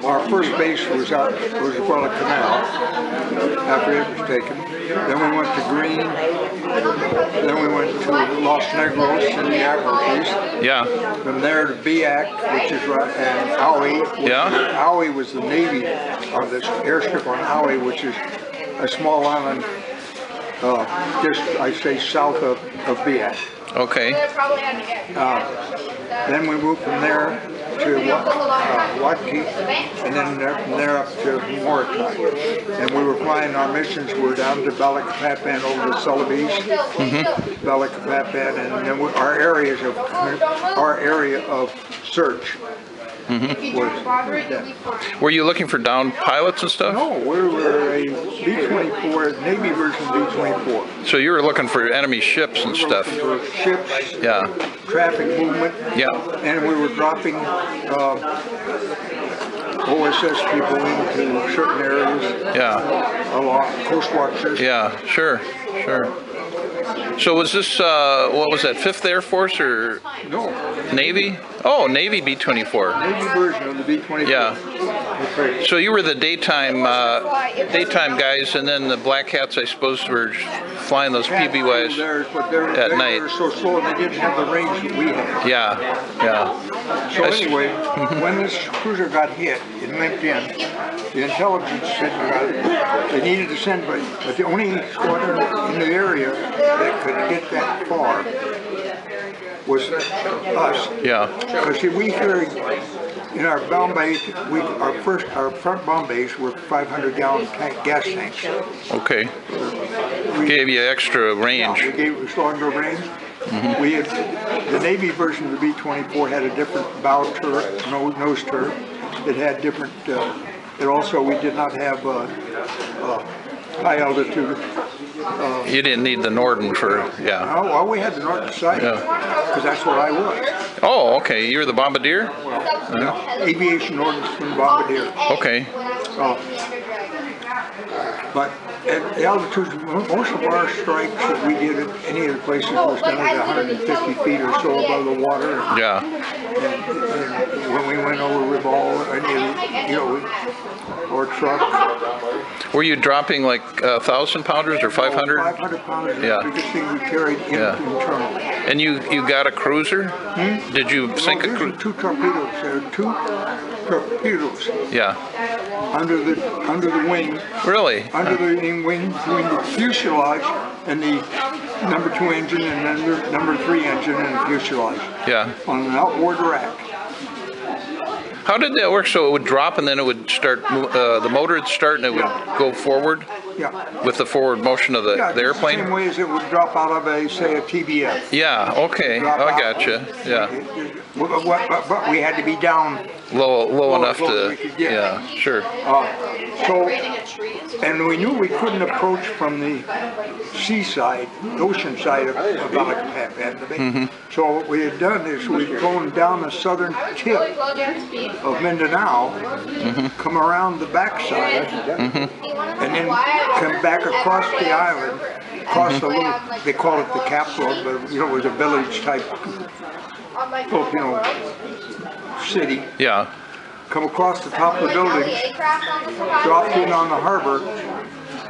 our first base was out, was across the canal after it was taken. Then we went to Green. Then we went to Los Negros in the Everglades. Yeah. From there to Biak, which is right, and Aui. Yeah. Aui was the Navy, or this airstrip on Aui, which is a small island just, I say, south of Biak. Okay. Then we moved from there to Waikiki, and then from there up to Morotai. And we were flying, our missions were down to Balikpapan over to Celebes, Balikpapan, and then our area of search. Were you looking for downed pilots and stuff? No, we were a B-24, Navy version B-24. So you were looking for enemy ships and stuff? For ships, yeah, traffic movement, yeah, and we were dropping OSS people into certain areas. Yeah, A lot, coast watchers. yeah, sure, sure. So was this, what was that, 5th Air Force or No, Navy? Oh, Navy B-24. Navy version of the B-24. Yeah. Okay. So you were the daytime guys, and then the Black Hats, I suppose, were flying those PBYs at night. They were so slow and they didn't have the range that we had. Yeah, yeah. So anyway, when this cruiser got hit, it limped in. The intelligence said they needed to send, but the only squadron in the area that could get that far was us. Yeah. Because see, we carried in our bomb base, our front bomb base were 500-gallon gas tanks. Okay. Gave you extra range. Yeah, we gave us longer range. We had the Navy version of the B-24 had a different bow turret, nose turret. It had different. It also we did not have high altitude. You didn't need the Norden for, yeah. Oh, well, we had the North side, because that's what I was. Oh, okay. You're the Bombardier? No, Aviation Ordnanceman Bombardier. Okay. But at altitudes, most of our strikes that we did at any of the places was down at 150 feet or so above the water. Yeah. And when we went over Revolve, or truck. Were you dropping like 1,000-pounders or 500? 500-pounders. Yeah. The biggest thing we carried internally. And you got a cruiser? Did you sink a cruiser? Two torpedoes. There are two torpedoes. Yeah. Under the wing. Really? Under the wing between the fuselage and the number 2 engine and then the number 3 engine and the fuselage. Yeah. On an outboard rack. How did that work? So it would drop and then it would start, the motor would start and it would go forward? Yeah. With the forward motion of the airplane? The same way as it would drop out of say a TBF. Yeah, okay. I gotcha. Yeah. But we had to be down low enough to, yeah, sure. And we knew we couldn't approach from the seaside, ocean side of Balikpapan. So what we had done is we'd gone down the southern tip of Mindanao, come around the backside, and then come back across the island, across the little, they call it the capital, but it was a village type, city. Yeah. Come across the top of the buildings, dropped in on the harbor.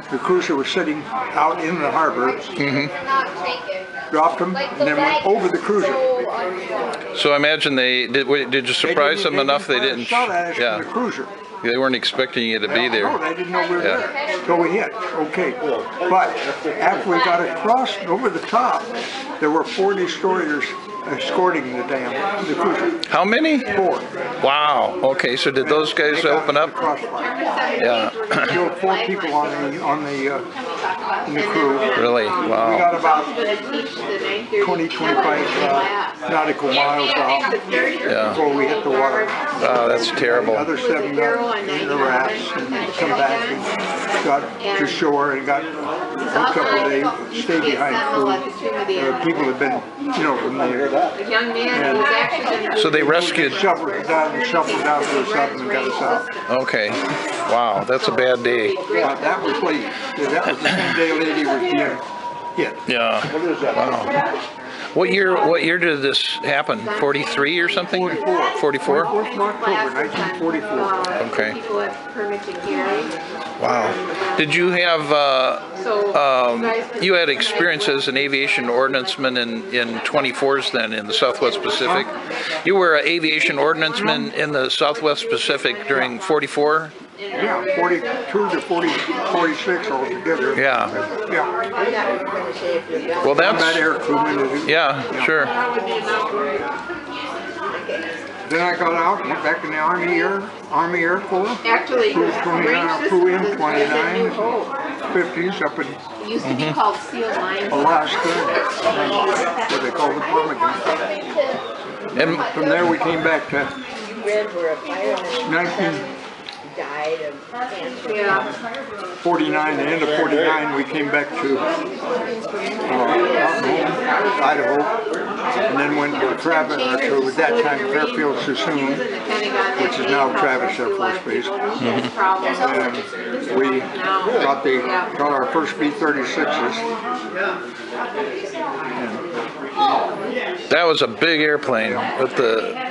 The cruiser was sitting out in the harbor. Dropped them and then went over the cruiser. So I imagine did you surprise them enough they didn't? Shot at us from the cruiser. They weren't expecting you to be there. No, they didn't know we were there. So we hit. Okay. But after we got across over the top, there were 4 destroyers escorting the cruiser. How many? 4. Wow. Okay. So did those guys open up? Yeah. Killed 4 people in the crew. Really? Wow. We got about 20-25 nautical miles out before we hit the water. Wow, that's terrible. The other 7 got in the rafts and come back and got to shore and got hooked up with a stay behind crew. People had been, from there. So they rescued. Shuffled down to the south and got us out. Okay. Wow, that's a bad day. Yeah, that was late. That was the same day lady was being hit. Yeah. Wow. What year did this happen? 43 or something? 44. 44? 24th of October, 1944. Okay. People have permit to carry. Wow. Did you have, you had experience as an aviation ordnanceman in 24s then in the Southwest Pacific? You were an aviation ordnanceman in the Southwest Pacific during 44? Yeah, 42 to 46 altogether. Yeah. Yeah. Well, Combat that's, air crewman. yeah, sure. Then I got out and went back in the Army Air Corps. Actually, Flew 29, flew in 29, 50s up in it used to be called Seal Mine. Alaska, what they call the Ptarmigan. And From there we came back to read where a fireman 1949, died of cancer. Yeah. the end of 49, we came back to Mountain Home, Idaho, and then went to Travis, or at that time Fairfield Sassoon, which is now Travis Air Force Base. And we got our first B-36s. that was a big airplane with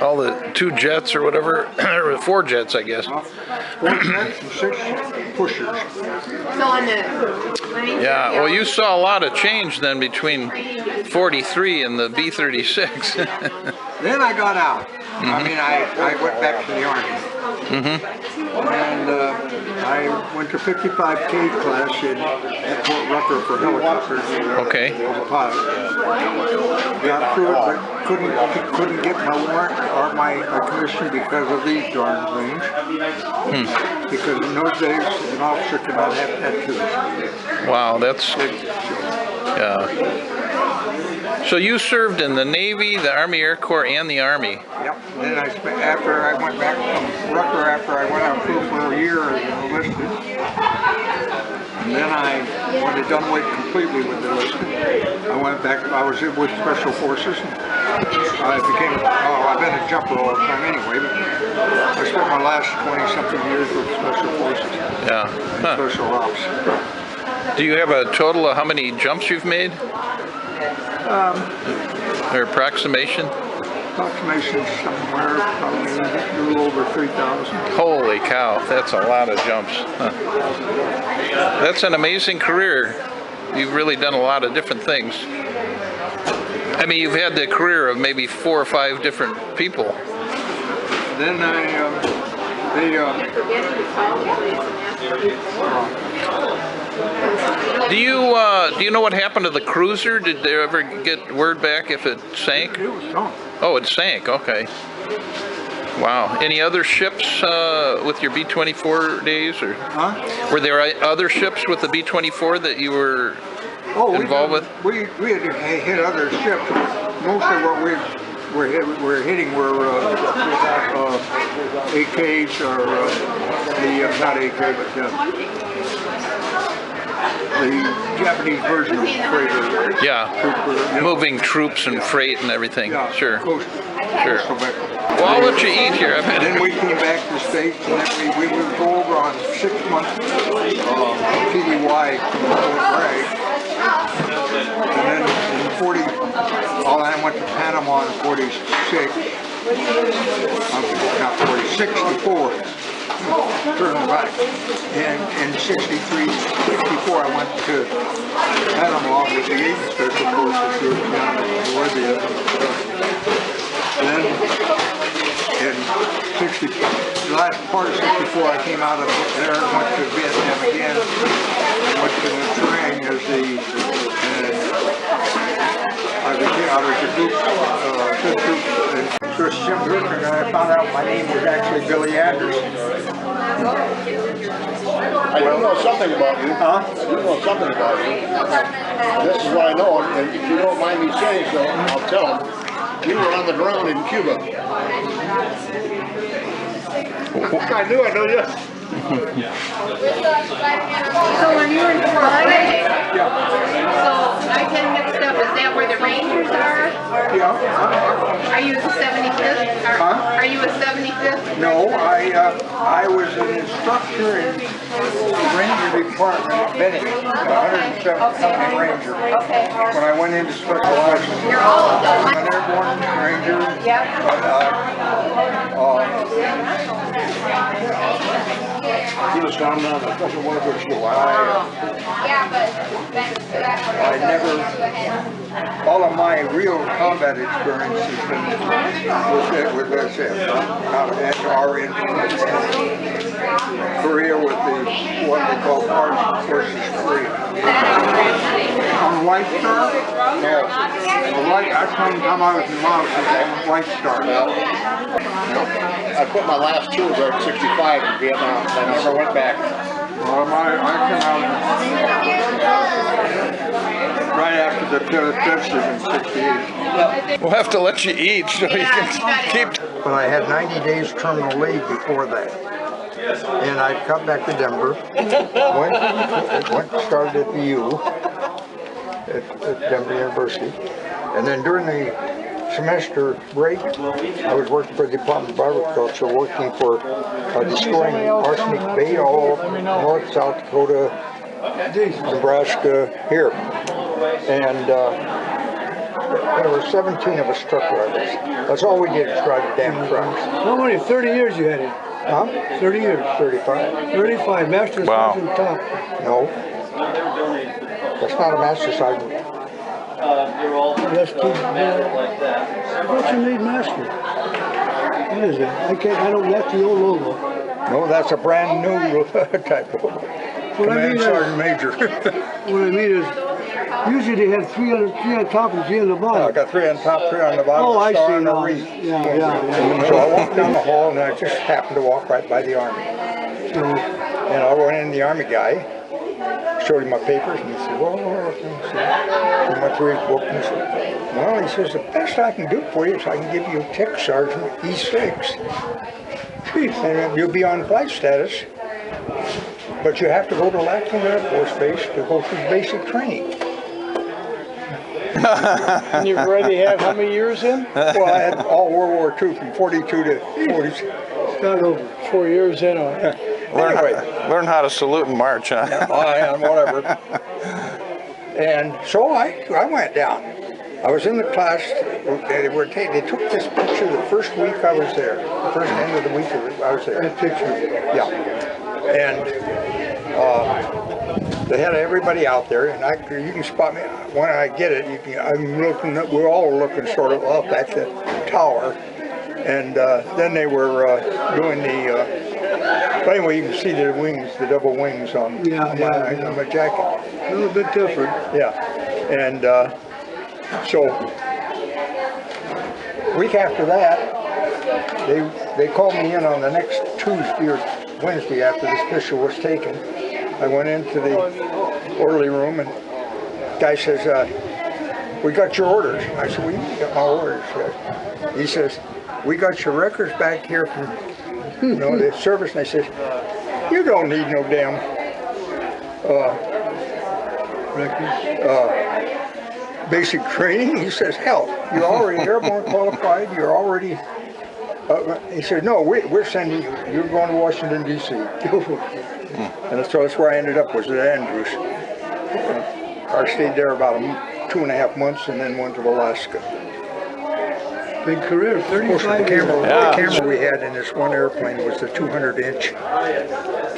all the 2 jets or whatever, or 4 jets, I guess. 4 jets and 6 pushers. So on the Yeah, well, you saw a lot of change then between 43 and the B-36. Then I got out. I mean, I went back to the Army. And I went to 55K class at Fort Rucker for helicopters. Okay. As a pilot. Got through it, but couldn't get my warrant or my commission because of these darn things. Because in those days, an officer could not have tattoos. Wow, that's, yeah. So you served in the Navy, the Army Air Corps, and the Army. Yep. Then after I went back from Rucker, after I went out for a year and enlisted, and then when I done with completely with the enlistment, I went back. I was with Special Forces. I've been a jumper all the time anyway, but I spent my last 20-something years with Special Forces. Yeah. Huh. Special Ops. Do you have a total of how many jumps you've made? Or approximation? Approximation somewhere, probably a little over 3,000. Holy cow, that's a lot of jumps. Huh. That's an amazing career. You've really done a lot of different things. I mean, you've had the career of maybe 4 or 5 different people. Then Do you know what happened to the cruiser? Did they ever get word back if it sank? it was gone. Oh, it sank. Okay. Wow. Any other ships with your B-24 days, or were there other ships with the B-24 that you were involved with? We had hit other ships. Mostly what we're hitting were AKs or not AK, but the Japanese version of freighter. Yeah. Moving troops and freight and everything. Yeah, Sure. Sure. Well, I'll let you eat here. Then we came back to the States, and then we would go over on 6-month PDY from Bray. And then in 40, I went to Panama in 46. Not 40, 64. Turn back. And in 63, 64, I went to Panama with the 8th Special Forces group down in Bolivia. Then in the last part of 64, I came out of there and went to Vietnam again. I went to the terrain as I was a group, fifth group, and Chris Shimberg, and I found out my name was actually Billy Anderson. I do know something about you. Huh? I do know something about you. This is what I know, and if you don't mind me saying so, I'll tell them. You were on the ground in Cuba. I know you. So when you were in front, so I get mixed up, is that where the Rangers are? Yeah. Are you the 75th? Are you a 75th? No, I was an instructor in the Ranger Department at Benning, the 107th Company Ranger. Okay. When I went into special action, You're all of them. I'm an Airborne Ranger. Yep. Just on the special weather show. I never, all of my real combat experience has been with SF, not at our in Korea with the, what they call Armed Forces Korea. On White Star? No. That's one time I was in Laos, on White Star. I put my last tour there at 65 in Vietnam, and I never went back. Well, I came out right after the offensive in '68. We'll have to let you eat so you can keep. But I had 90 days terminal leave before that. And I got back to Denver, started at the U, at Denver University. And then during the semester break, I was working for the Department of Agriculture, working for destroying arsenic bait all North, South Dakota, Nebraska, here. And there were 17 of us truck drivers. That's all we did was drive the damn trucks. How many? 30 years you had it? Huh? 30 years? 35. 35. Master Wow. Sergeant top. No. That's not a master sergeant. That's too bad. What's your made master? What is it? I don't, that's the old logo. No, that's a brand new type of command sergeant major. What I mean is, usually they had three on top and three on the I bottom. got 3 on top, 3 on the bottom. Oh, I star see on the now. wreath. Yeah. So I walked down the hall and I just happened to walk right by the Army. So, And I went in, the Army guy, showed him my papers, and he said, well, he went through his book and he said, well, he says, the best I can do for you is I can give you a tech sergeant E6. And you'll be on flight status, but you have to go to Lackland Air Force Base to go through basic training. and you've already had how many years in? Well, I had all World War II from 42 to 46. Start over. 4 years in on it. Learn how to salute and march, huh? And whatever. And so I went down. I was in the class. They took this picture the first week I was there. The first end of the week I was there. That picture. Yeah. And they had everybody out there, and you can spot me when I get it. I'm looking. We're all looking sort of up at the tower, and then they were doing the. But anyway, you can see the wings, the double wings on my jacket. A little bit different. Yeah, and so week after that, they called me in on the next Tuesday or Wednesday after this picture was taken. I went into the orderly room and the guy says, we got your orders. I said, well, you got my orders. He says, we got your records back here from the service. And I said, you don't need no damn basic training. He says, hell, you're already airborne qualified. You're already. He said, no, we're sending you. You're going to Washington, D.C. And so that's where I ended up, was at Andrews. I stayed there about 2.5 months and then went to Alaska. Big career, Of course, 35 years. the camera we had in this one airplane was the 200-inch.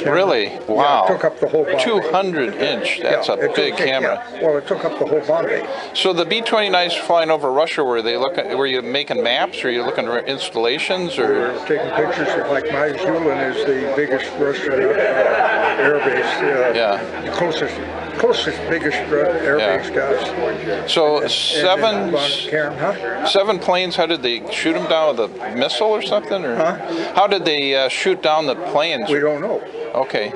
Really? Wow. Yeah, it took up the whole bomb bay. 200-inch. That's a big camera. Yeah. Well, it took up the whole bomb bay. So the B-29s flying over Russia, were you making maps, or you looking at installations, We or? were taking pictures of, like, Majulin is the biggest Russian air base. The closest, biggest air base to us. So Huh? 7 planes, how did they shoot them down with a missile or something? Or how did they shoot down the planes? We don't know. Okay.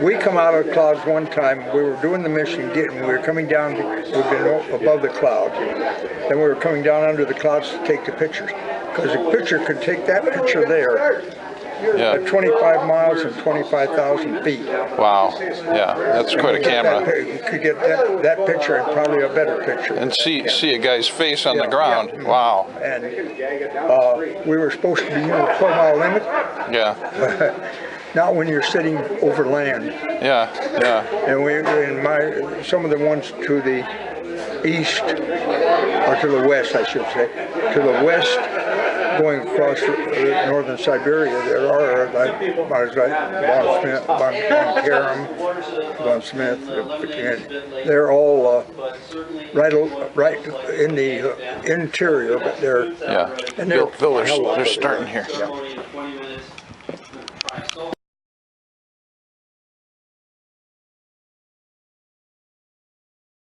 We come out of the clouds one time. We were doing the mission, we were coming down. We've been above the clouds. Then we were coming down under the clouds to take the pictures, because the picture could take that picture there Yeah. at 25 miles and 25,000 feet. Wow. Yeah, that's quite a camera. You could get that picture and probably a better picture. And see a guy's face on the ground. Wow. And we were supposed to be in a 12-mile limit. Yeah. Not when you're sitting over land. Yeah. Yeah. And some of the ones to the east, or to the west, I should say, to the west, going across northern Siberia, there are like Von Smith, they're all right in the interior, but they're Yeah. and they're Bill, they're starting here. Yeah.